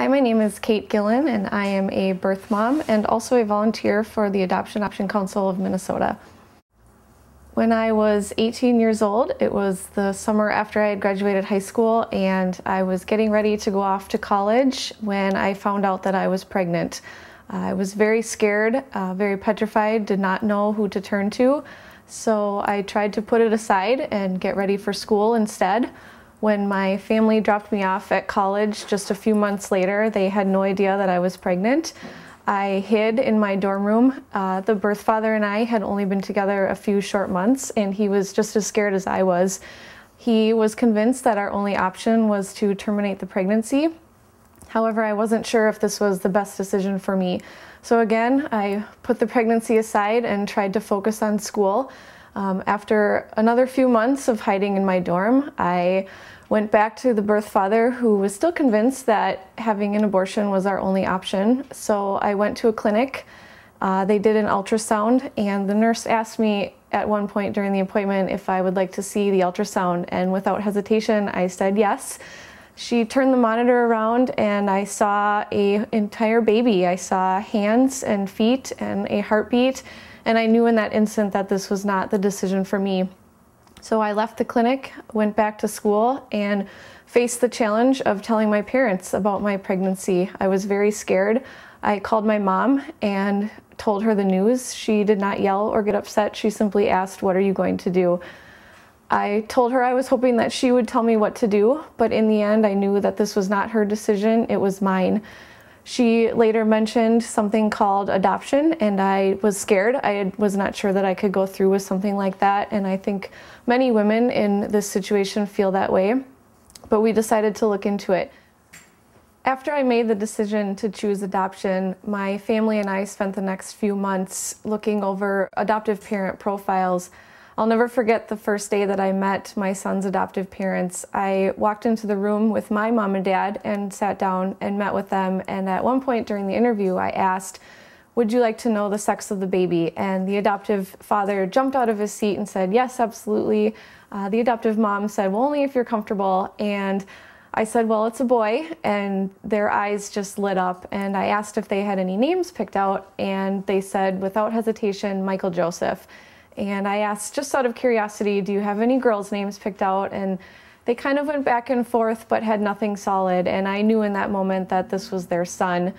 Hi, my name is Kate Gillen, and I am a birth mom and also a volunteer for the Adoption Option Council of Minnesota. When I was 18 years old, it was the summer after I had graduated high school, and I was getting ready to go off to college when I found out that I was pregnant. I was very scared, very petrified, did not know who to turn to, so I tried to put it aside and get ready for school instead. When my family dropped me off at college just a few months later, they had no idea that I was pregnant. I hid in my dorm room. The birth father and I had only been together a few short months, and he was just as scared as I was. He was convinced that our only option was to terminate the pregnancy. However, I wasn't sure if this was the best decision for me. So again, I put the pregnancy aside and tried to focus on school. After another few months of hiding in my dorm, I went back to the birth father, who was still convinced that having an abortion was our only option. So I went to a clinic. They did an ultrasound, and the nurse asked me at one point during the appointment if I would like to see the ultrasound, and without hesitation, I said yes. She turned the monitor around, and I saw an entire baby. I saw hands and feet and a heartbeat, and I knew in that instant that this was not the decision for me. So I left the clinic, went back to school, and faced the challenge of telling my parents about my pregnancy. I was very scared. I called my mom and told her the news. She did not yell or get upset. She simply asked, "What are you going to do?" I told her I was hoping that she would tell me what to do, but in the end I knew that this was not her decision, it was mine. She later mentioned something called adoption, and I was scared. I was not sure that I could go through with something like that, and I think many women in this situation feel that way, but we decided to look into it. After I made the decision to choose adoption, my family and I spent the next few months looking over adoptive parent profiles. I'll never forget the first day that I met my son's adoptive parents. I walked into the room with my mom and dad and sat down and met with them, and at one point during the interview I asked, "Would you like to know the sex of the baby?" And the adoptive father jumped out of his seat and said, "Yes, absolutely." The adoptive mom said, "Well, only if you're comfortable." And I said, "Well, it's a boy," and their eyes just lit up, and I asked if they had any names picked out, and they said without hesitation, Michael Joseph. And I asked, just out of curiosity, "Do you have any girls' names picked out?" And they kind of went back and forth but had nothing solid, and I knew in that moment that this was their son.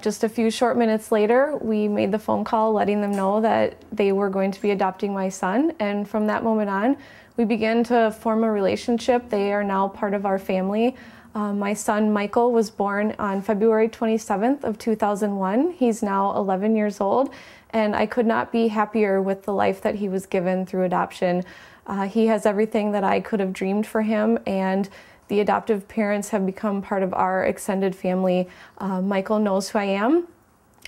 Just a few short minutes later, we made the phone call letting them know that they were going to be adopting my son, and from that moment on, we began to form a relationship. They are now part of our family. My son Michael was born on February 27th of 2001. He's now 11 years old, and I could not be happier with the life that he was given through adoption. He has everything that I could have dreamed for him, and the adoptive parents have become part of our extended family. Michael knows who I am,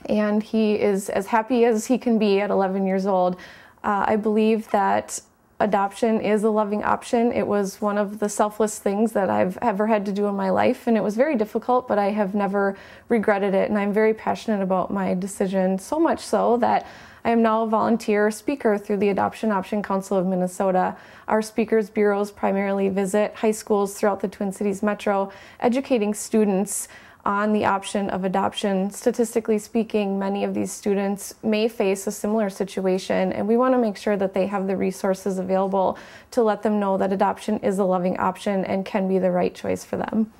and he is as happy as he can be at 11 years old. I believe that adoption is a loving option. It was one of the selfless things that I've ever had to do in my life, and it was very difficult, but I have never regretted it, and I'm very passionate about my decision, so much so that I am now a volunteer speaker through the Adoption Option Council of Minnesota. Our speakers bureaus primarily visit high schools throughout the Twin Cities Metro, educating students on the option of adoption. Statistically speaking, many of these students may face a similar situation, and we want to make sure that they have the resources available to let them know that adoption is a loving option and can be the right choice for them.